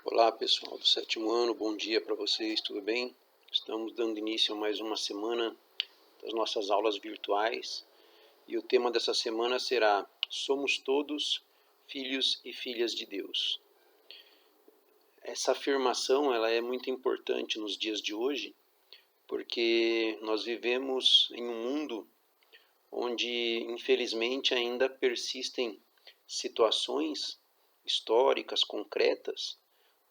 Olá pessoal do sétimo ano, bom dia para vocês, tudo bem? Estamos dando início a mais uma semana das nossas aulas virtuais e o tema dessa semana será Somos todos filhos e filhas de Deus. Essa afirmação ela é muito importante nos dias de hoje porque nós vivemos em um mundo onde infelizmente ainda persistem situações históricas, concretas,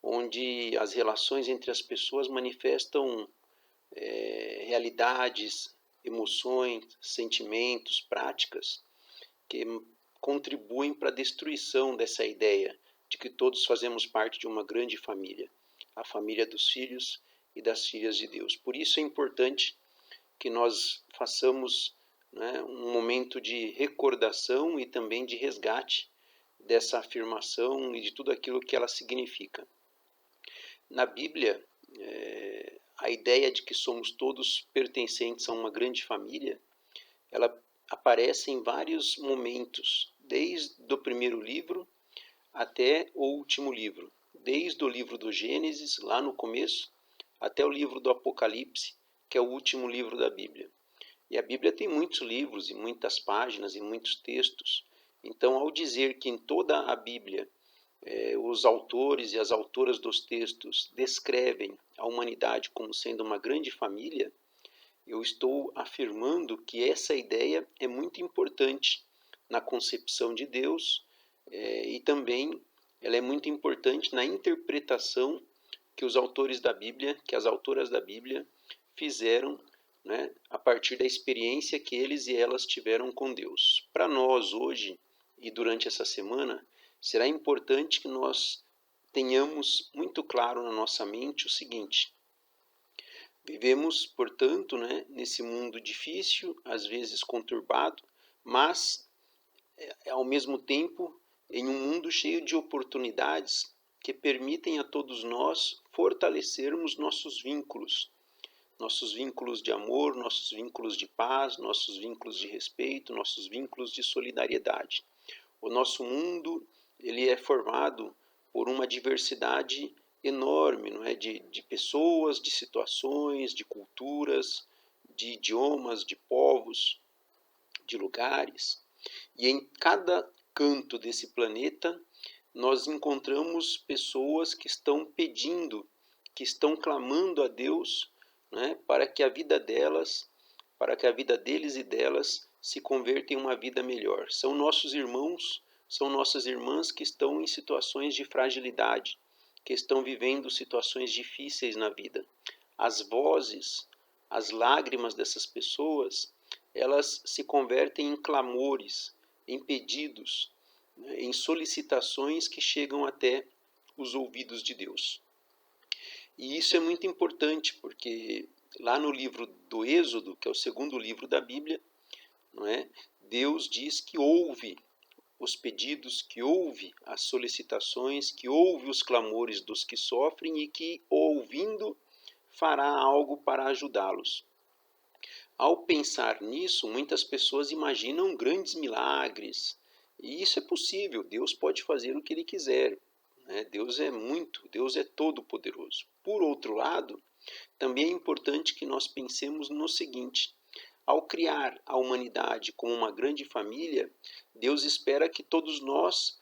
onde as relações entre as pessoas manifestam realidades, emoções, sentimentos, práticas que contribuem para a destruição dessa ideia de que todos fazemos parte de uma grande família, a família dos filhos e das filhas de Deus. Por isso é importante que nós façamos um momento de recordação e também de resgate dessa afirmação e de tudo aquilo que ela significa. Na Bíblia, a ideia de que somos todos pertencentes a uma grande família, ela aparece em vários momentos, desde o primeiro livro até o último livro, desde o livro do Gênesis, lá no começo, até o livro do Apocalipse, que é o último livro da Bíblia. E a Bíblia tem muitos livros e muitas páginas e muitos textos. Então, ao dizer que em toda a Bíblia os autores e as autoras dos textos descrevem a humanidade como sendo uma grande família, eu estou afirmando que essa ideia é muito importante na concepção de Deus e também ela é muito importante na interpretação que os autores da Bíblia, que as autoras da Bíblia fizeram, a partir da experiência que eles e elas tiveram com Deus. Para nós hoje e durante essa semana, será importante que nós tenhamos muito claro na nossa mente o seguinte: vivemos, portanto, nesse mundo difícil, às vezes conturbado, mas ao mesmo tempo em um mundo cheio de oportunidades que permitem a todos nós fortalecermos nossos vínculos de amor, nossos vínculos de paz, nossos vínculos de respeito, nossos vínculos de solidariedade. O nosso mundo ele é formado por uma diversidade enorme, não é? de pessoas, de situações, de culturas, de idiomas, de povos, de lugares. E em cada canto desse planeta nós encontramos pessoas que estão pedindo, que estão clamando a Deus, para que a vida delas, para que a vida deles e delas se converta em uma vida melhor. São nossos irmãos, são nossas irmãs que estão em situações de fragilidade, que estão vivendo situações difíceis na vida. As vozes, as lágrimas dessas pessoas, elas se convertem em clamores, em pedidos, em solicitações que chegam até os ouvidos de Deus. E isso é muito importante, porque lá no livro do Êxodo, que é o segundo livro da Bíblia, Deus diz que ouve os pedidos, que ouve as solicitações, que ouve os clamores dos que sofrem e que, ouvindo, fará algo para ajudá-los. Ao pensar nisso, muitas pessoas imaginam grandes milagres, e isso é possível, Deus pode fazer o que Ele quiser. Deus é todo poderoso. Por outro lado, também é importante que nós pensemos no seguinte: ao criar a humanidade como uma grande família, Deus espera que todos nós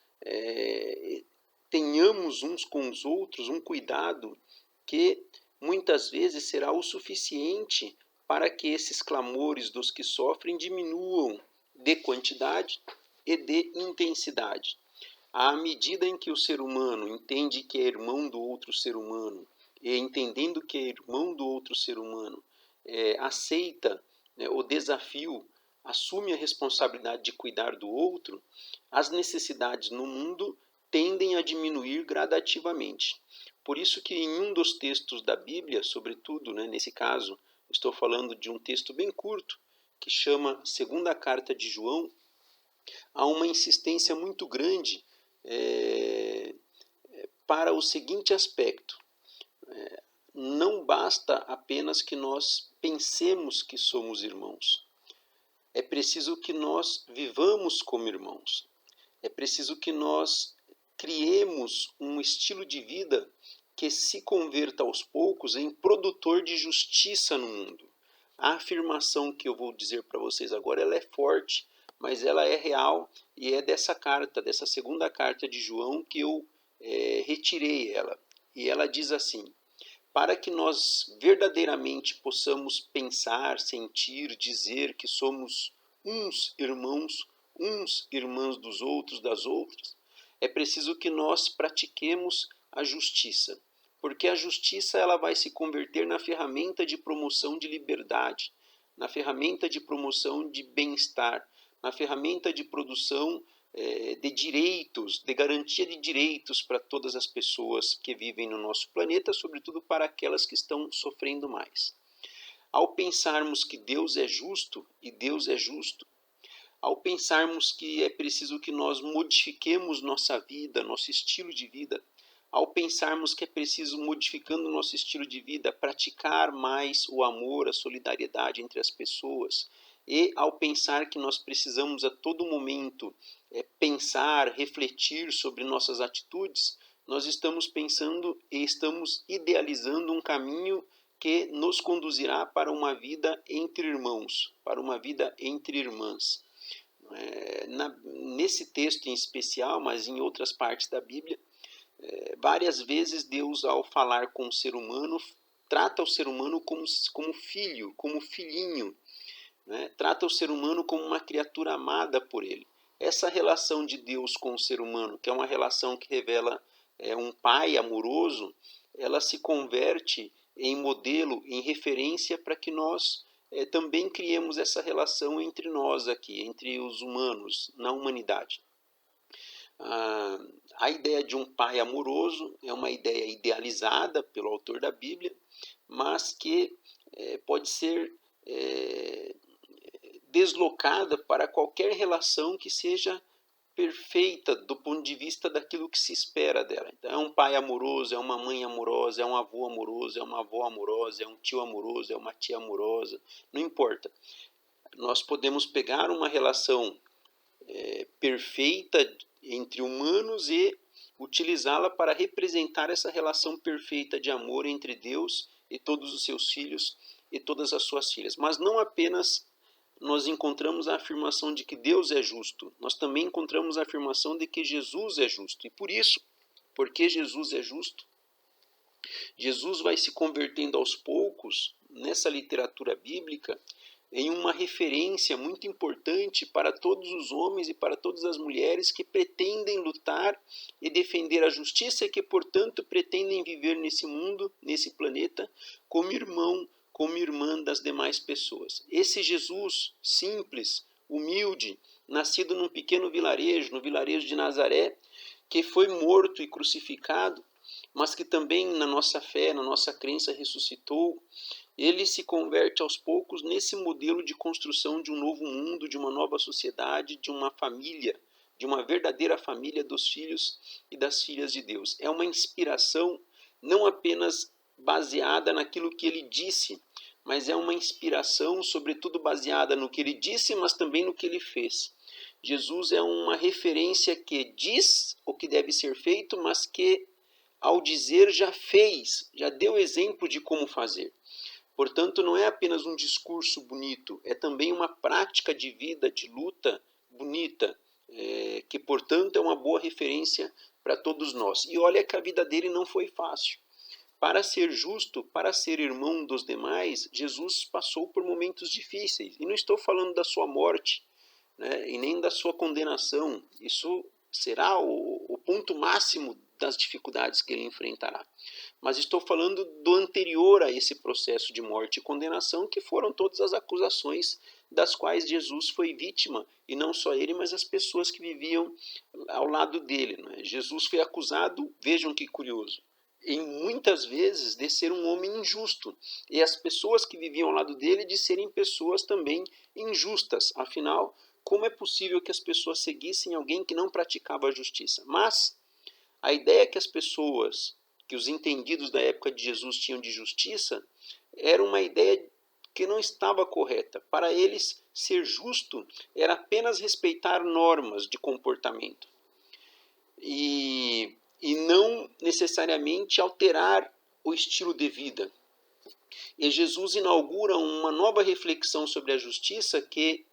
tenhamos uns com os outros um cuidado que muitas vezes será o suficiente para que esses clamores dos que sofrem diminuam de quantidade e de intensidade. À medida em que o ser humano entende que é irmão do outro ser humano, e entendendo que é irmão do outro ser humano, aceita o desafio, assume a responsabilidade de cuidar do outro, as necessidades no mundo tendem a diminuir gradativamente. Por isso que em um dos textos da Bíblia, sobretudo, nesse caso, estou falando de um texto bem curto, que chama Segunda Carta de João, há uma insistência muito grande para o seguinte aspecto: não basta apenas que nós pensemos que somos irmãos, é preciso que nós vivamos como irmãos, é preciso que nós criemos um estilo de vida que se converta aos poucos em produtor de justiça no mundo. A afirmação que eu vou dizer para vocês agora, ela é forte, mas ela é real e é dessa carta, dessa segunda carta de João que eu retirei ela. E ela diz assim: para que nós verdadeiramente possamos pensar, sentir, dizer que somos uns irmãos, uns irmãs dos outros, das outras, é preciso que nós pratiquemos a justiça, porque a justiça ela vai se converter na ferramenta de promoção de liberdade, na ferramenta de promoção de bem-estar, na ferramenta de produção de direitos, de garantia de direitos para todas as pessoas que vivem no nosso planeta, sobretudo para aquelas que estão sofrendo mais. Ao pensarmos que Deus é justo e Deus é justo, ao pensarmos que é preciso que nós modifiquemos nossa vida, nosso estilo de vida, ao pensarmos que é preciso, modificando nosso estilo de vida, praticar mais o amor, a solidariedade entre as pessoas, e ao pensar que nós precisamos a todo momento pensar, refletir sobre nossas atitudes, nós estamos pensando e estamos idealizando um caminho que nos conduzirá para uma vida entre irmãos, para uma vida entre irmãs. Nesse texto em especial, mas em outras partes da Bíblia, várias vezes Deus, ao falar com o ser humano, trata o ser humano como filho, como filhinho, né? Trata o ser humano como uma criatura amada por ele. Essa relação de Deus com o ser humano, que é uma relação que revela um pai amoroso, ela se converte em modelo, em referência para que nós também criemos essa relação entre nós aqui, entre os humanos, na humanidade. A ideia de um pai amoroso é uma ideia idealizada pelo autor da Bíblia, mas que pode ser deslocada para qualquer relação que seja perfeita do ponto de vista daquilo que se espera dela. Então, é um pai amoroso, é uma mãe amorosa, é um avô amoroso, é uma avó amorosa, é um tio amoroso, é uma tia amorosa, não importa. Nós podemos pegar uma relação perfeita entre humanos e utilizá-la para representar essa relação perfeita de amor entre Deus e todos os seus filhos e todas as suas filhas. Mas não apenas nós encontramos a afirmação de que Deus é justo, nós também encontramos a afirmação de que Jesus é justo. E por isso, porque Jesus é justo, Jesus vai se convertendo aos poucos, nessa literatura bíblica, em uma referência muito importante para todos os homens e para todas as mulheres que pretendem lutar e defender a justiça e que, portanto, pretendem viver nesse mundo, nesse planeta, como irmão, como irmã das demais pessoas. Esse Jesus simples, humilde, nascido num pequeno vilarejo, no vilarejo de Nazaré, que foi morto e crucificado, mas que também na nossa fé, na nossa crença ressuscitou, ele se converte aos poucos nesse modelo de construção de um novo mundo, de uma nova sociedade, de uma família, de uma verdadeira família dos filhos e das filhas de Deus. É uma inspiração não apenas baseada naquilo que ele disse, mas é uma inspiração, sobretudo, baseada no que ele disse, mas também no que ele fez. Jesus é uma referência que diz o que deve ser feito, mas que, ao dizer, já fez, já deu exemplo de como fazer. Portanto, não é apenas um discurso bonito, é também uma prática de vida, de luta bonita, que, portanto, é uma boa referência para todos nós. E olha que a vida dele não foi fácil. Para ser justo, para ser irmão dos demais, Jesus passou por momentos difíceis. E não estou falando da sua morte, né, e nem da sua condenação. Isso será o ponto máximo das dificuldades que ele enfrentará. Mas estou falando do anterior a esse processo de morte e condenação, que foram todas as acusações das quais Jesus foi vítima, e não só ele, mas as pessoas que viviam ao lado dele. Né? Jesus foi acusado, vejam que curioso, em muitas vezes de ser um homem injusto, e as pessoas que viviam ao lado dele de serem pessoas também injustas. Afinal, como é possível que as pessoas seguissem alguém que não praticava a justiça? Mas a ideia que as pessoas, que os entendidos da época de Jesus tinham de justiça, era uma ideia que não estava correta. Para eles, ser justo era apenas respeitar normas de comportamento. e não necessariamente alterar o estilo de vida. E Jesus inaugura uma nova reflexão sobre a justiça que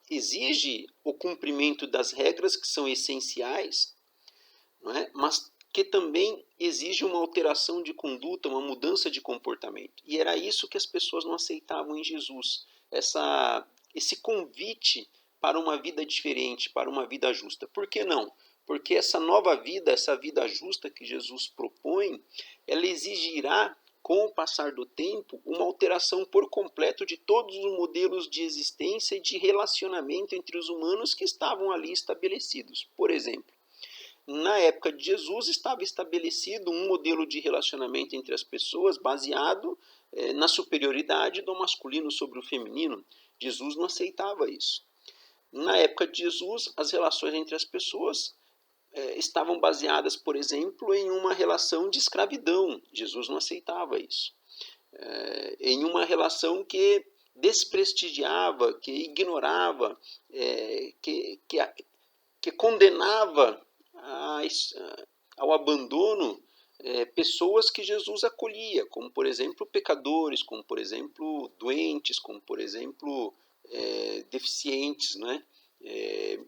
exige o cumprimento das regras que são essenciais, não é? Mas que também exige uma alteração de conduta, uma mudança de comportamento. E era isso que as pessoas não aceitavam em Jesus, esse convite para uma vida diferente, para uma vida justa. Por que não? Porque essa nova vida, essa vida justa que Jesus propõe, ela exigirá, com o passar do tempo, uma alteração por completo de todos os modelos de existência e de relacionamento entre os humanos que estavam ali estabelecidos. Por exemplo, na época de Jesus estava estabelecido um modelo de relacionamento entre as pessoas baseado na superioridade do masculino sobre o feminino. Jesus não aceitava isso. Na época de Jesus, as relações entre as pessoas estavam baseadas, por exemplo, em uma relação de escravidão. Jesus não aceitava isso. Em uma relação que desprestigiava, que ignorava, que condenava ao abandono pessoas que Jesus acolhia, como por exemplo pecadores, como por exemplo doentes, como por exemplo deficientes, né?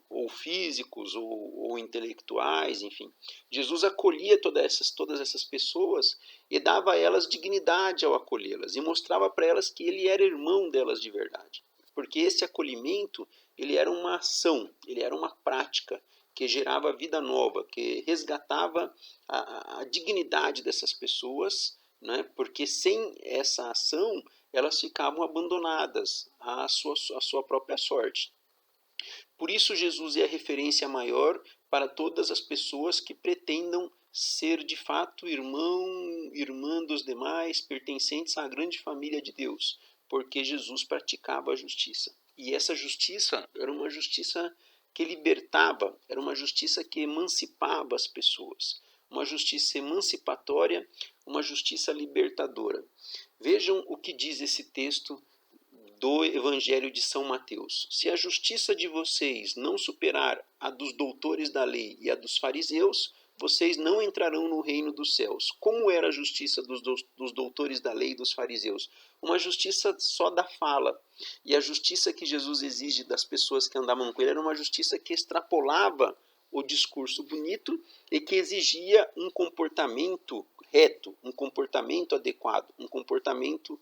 Ou físicos, ou intelectuais, enfim. Jesus acolhia todas essas pessoas e dava a elas dignidade ao acolhê-las e mostrava para elas que ele era irmão delas de verdade. Porque esse acolhimento, ele era uma ação, ele era uma prática que gerava vida nova, que resgatava a dignidade dessas pessoas, né? Porque sem essa ação elas ficavam abandonadas à sua própria sorte. Por isso Jesus é a referência maior para todas as pessoas que pretendam ser de fato irmã dos demais, pertencentes à grande família de Deus, porque Jesus praticava a justiça. E essa justiça era uma justiça que libertava, era uma justiça que emancipava as pessoas, uma justiça emancipatória, uma justiça libertadora. Vejam o que diz esse texto do Evangelho de São Mateus. Se a justiça de vocês não superar a dos doutores da lei e a dos fariseus, vocês não entrarão no reino dos céus. Como era a justiça dos doutores da lei e dos fariseus? Uma justiça só da fala. E a justiça que Jesus exige das pessoas que andavam com ele era uma justiça que extrapolava o discurso bonito e que exigia um comportamento reto, um comportamento adequado, um comportamento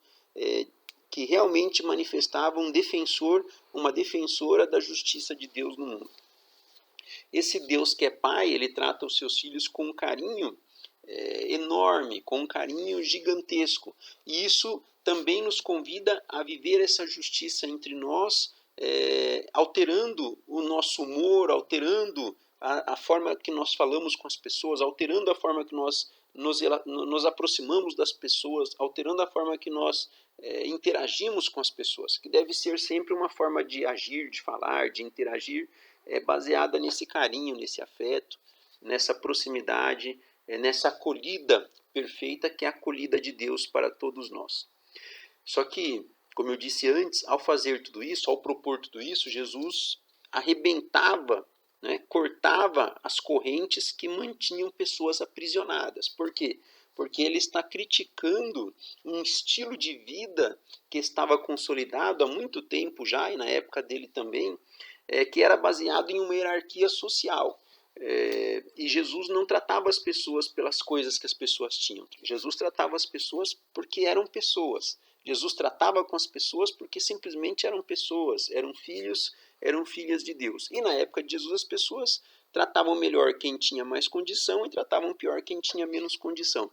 que realmente manifestava um defensor, uma defensora da justiça de Deus no mundo. Esse Deus que é pai, ele trata os seus filhos com um carinho enorme, com um carinho gigantesco. E isso também nos convida a viver essa justiça entre nós, alterando o nosso humor, alterando a forma que nós falamos com as pessoas, alterando a forma que nós nos aproximamos das pessoas, alterando a forma que nós interagimos com as pessoas, que deve ser sempre uma forma de agir, de falar, de interagir, baseada nesse carinho, nesse afeto, nessa proximidade, nessa acolhida perfeita que é a acolhida de Deus para todos nós. Só que, como eu disse antes, ao fazer tudo isso, ao propor tudo isso, Jesus arrebentava, né, cortava as correntes que mantinham pessoas aprisionadas. Por quê? Porque ele está criticando um estilo de vida que estava consolidado há muito tempo já, e na época dele também, que era baseado em uma hierarquia social. E Jesus não tratava as pessoas pelas coisas que as pessoas tinham. Jesus tratava as pessoas porque eram pessoas. Jesus tratava com as pessoas porque simplesmente eram pessoas, eram filhos, eram filhas de Deus. E na época de Jesus as pessoas tratavam melhor quem tinha mais condição e tratavam pior quem tinha menos condição.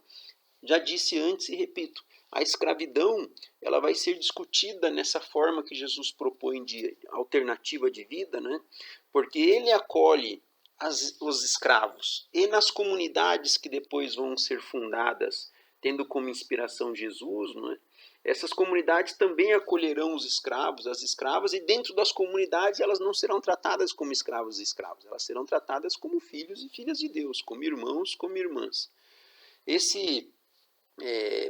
Já disse antes e repito, a escravidão ela vai ser discutida nessa forma que Jesus propõe de alternativa de vida, né? Porque ele acolhe os escravos e nas comunidades que depois vão ser fundadas, tendo como inspiração Jesus, né? Essas comunidades também acolherão os escravos, as escravas, e dentro das comunidades elas não serão tratadas como escravos e escravas, elas serão tratadas como filhos e filhas de Deus, como irmãos, como irmãs. Esse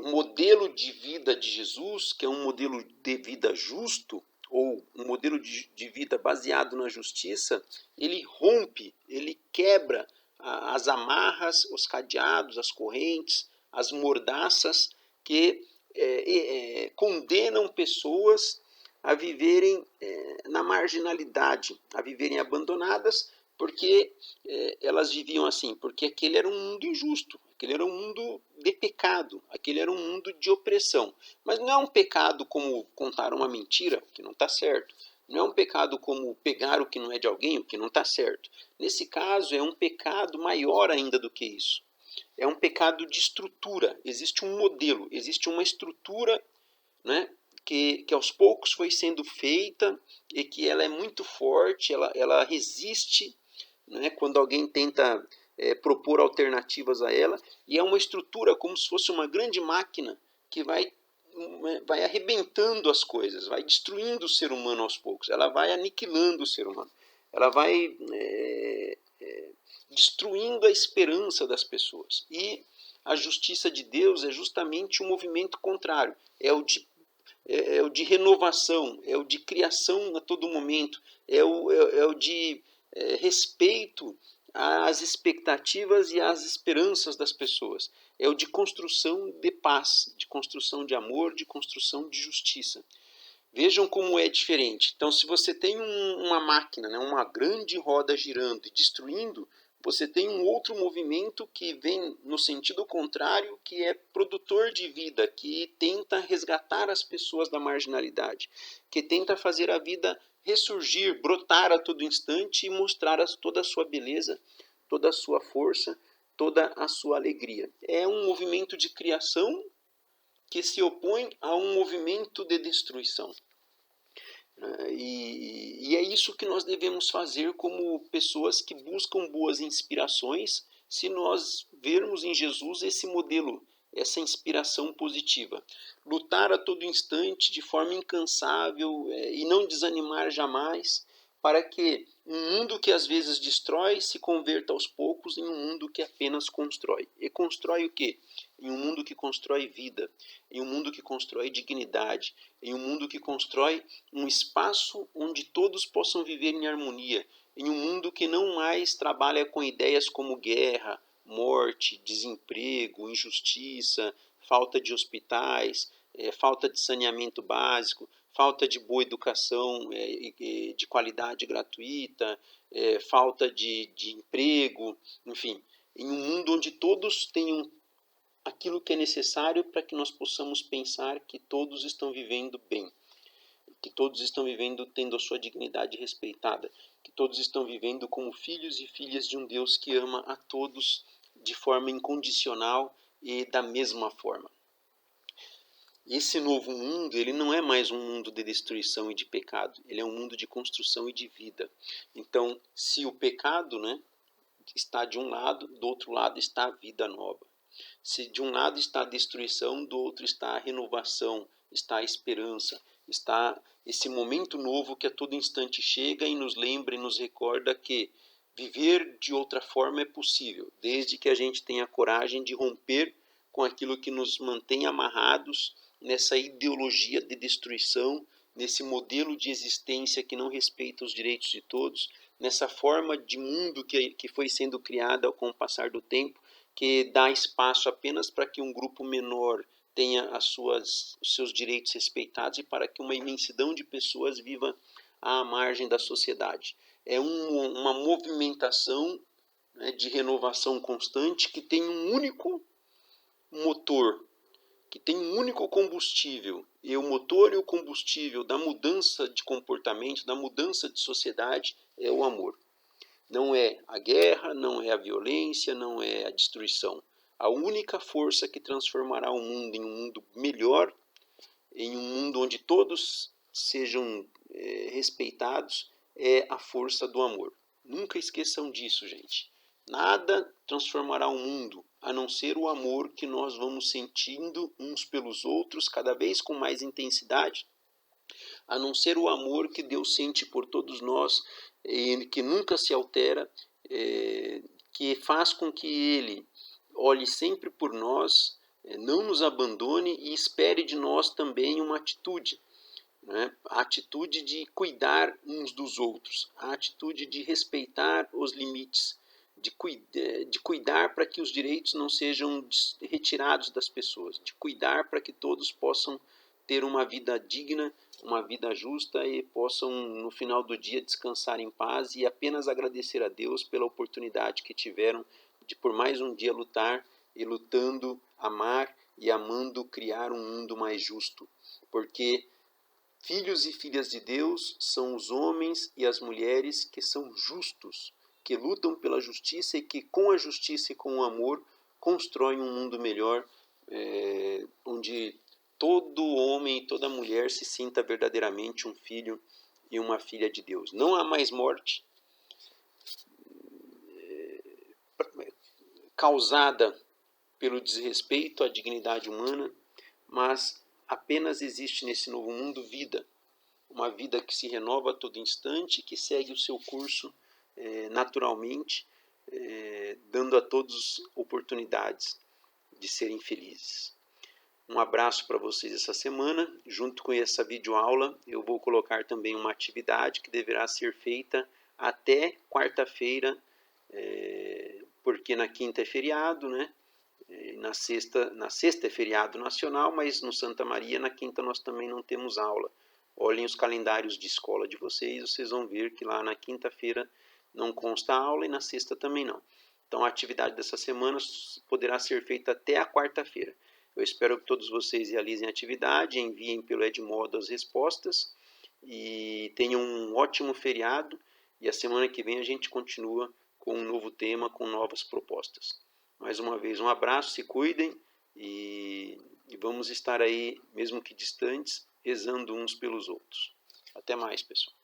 modelo de vida de Jesus, que é um modelo de vida justo, ou um modelo de vida baseado na justiça, ele rompe, ele quebra as amarras, os cadeados, as correntes, as mordaças que condenam pessoas a viverem na marginalidade, a viverem abandonadas, porque elas viviam assim, porque aquele era um mundo injusto, aquele era um mundo de pecado, aquele era um mundo de opressão. Mas não é um pecado como contar uma mentira, que não está certo. Não é um pecado como pegar o que não é de alguém, o que não está certo. Nesse caso, é um pecado maior ainda do que isso. É um pecado de estrutura. Existe um modelo, existe uma estrutura, né, que aos poucos foi sendo feita e que ela é muito forte, ela resiste, né, quando alguém tenta propor alternativas a ela, e é uma estrutura como se fosse uma grande máquina que vai arrebentando as coisas, vai destruindo o ser humano aos poucos, ela vai aniquilando o ser humano, ela vai destruindo a esperança das pessoas. E a justiça de Deus é justamente um movimento contrário, é o de renovação, é o de criação a todo momento, é o de respeito às expectativas e às esperanças das pessoas. É o de construção de paz, de construção de amor, de construção de justiça. Vejam como é diferente. Então, se você tem uma máquina, né, uma grande roda girando e destruindo, você tem um outro movimento que vem no sentido contrário, que é produtor de vida, que tenta resgatar as pessoas da marginalidade, que tenta fazer a vida ressurgir, brotar a todo instante e mostrar toda a sua beleza, toda a sua força, toda a sua alegria. É um movimento de criação que se opõe a um movimento de destruição. E é isso que nós devemos fazer como pessoas que buscam boas inspirações, se nós vermos em Jesus esse modelo, essa inspiração positiva. Lutar a todo instante, de forma incansável, e não desanimar jamais, para que um mundo que às vezes destrói se converta aos poucos em um mundo que apenas constrói. E constrói o quê? Em um mundo que constrói vida, em um mundo que constrói dignidade, em um mundo que constrói um espaço onde todos possam viver em harmonia, em um mundo que não mais trabalha com ideias como guerra, morte, desemprego, injustiça, falta de hospitais, falta de saneamento básico, falta de boa educação de qualidade gratuita, falta de emprego, enfim, em um mundo onde todos tenham aquilo que é necessário para que nós possamos pensar que todos estão vivendo bem, que todos estão vivendo tendo a sua dignidade respeitada, que todos estão vivendo como filhos e filhas de um Deus que ama a todos de forma incondicional e da mesma forma. Esse novo mundo, ele não é mais um mundo de destruição e de pecado, ele é um mundo de construção e de vida. Então, se o pecado, né, está de um lado, do outro lado está a vida nova. Se de um lado está a destruição, do outro está a renovação, está a esperança, está esse momento novo que a todo instante chega e nos lembra e nos recorda que viver de outra forma é possível, desde que a gente tenha a coragem de romper com aquilo que nos mantém amarrados nessa ideologia de destruição, nesse modelo de existência que não respeita os direitos de todos, nessa forma de mundo que foi sendo criada com o passar do tempo, que dá espaço apenas para que um grupo menor tenha os seus direitos respeitados e para que uma imensidão de pessoas viva à margem da sociedade. É uma movimentação, né, de renovação constante que tem um único motor, que tem um único combustível, e o motor e o combustível da mudança de comportamento, da mudança de sociedade, é o amor. Não é a guerra, não é a violência, não é a destruição. A única força que transformará o mundo em um mundo melhor, em um mundo onde todos sejam respeitados, é a força do amor. Nunca esqueçam disso, gente. Nada transformará o mundo a não ser o amor que nós vamos sentindo uns pelos outros, cada vez com mais intensidade, a não ser o amor que Deus sente por todos nós, que nunca se altera, que faz com que Ele olhe sempre por nós, não nos abandone e espere de nós também uma atitude, né? A atitude de cuidar uns dos outros, a atitude de respeitar os limites, de cuidar para que os direitos não sejam retirados das pessoas, de cuidar para que todos possam ter uma vida digna, uma vida justa e possam, no final do dia, descansar em paz e apenas agradecer a Deus pela oportunidade que tiveram de, por mais um dia, lutar e lutando, amar e amando criar um mundo mais justo. Porque filhos e filhas de Deus são os homens e as mulheres que são justos, que lutam pela justiça e que, com a justiça e com o amor, constroem um mundo melhor, onde todo homem e toda mulher se sinta verdadeiramente um filho e uma filha de Deus. Não há mais morte causada pelo desrespeito à dignidade humana, mas apenas existe nesse novo mundo vida. Uma vida que se renova a todo instante, que segue o seu curso naturalmente, dando a todos oportunidades de serem felizes. Um abraço para vocês essa semana. Junto com essa videoaula, eu vou colocar também uma atividade que deverá ser feita até quarta-feira, porque na quinta é feriado, né? Na sexta é feriado nacional, mas no Santa Maria, na quinta, nós também não temos aula. Olhem os calendários de escola de vocês, vocês vão ver que lá na quinta-feira não consta aula e na sexta também não. Então a atividade dessa semana poderá ser feita até a quarta-feira. Eu espero que todos vocês realizem a atividade, enviem pelo Edmodo as respostas e tenham um ótimo feriado. E a semana que vem a gente continua com um novo tema, com novas propostas. Mais uma vez, um abraço, se cuidem e vamos estar aí, mesmo que distantes, rezando uns pelos outros. Até mais, pessoal.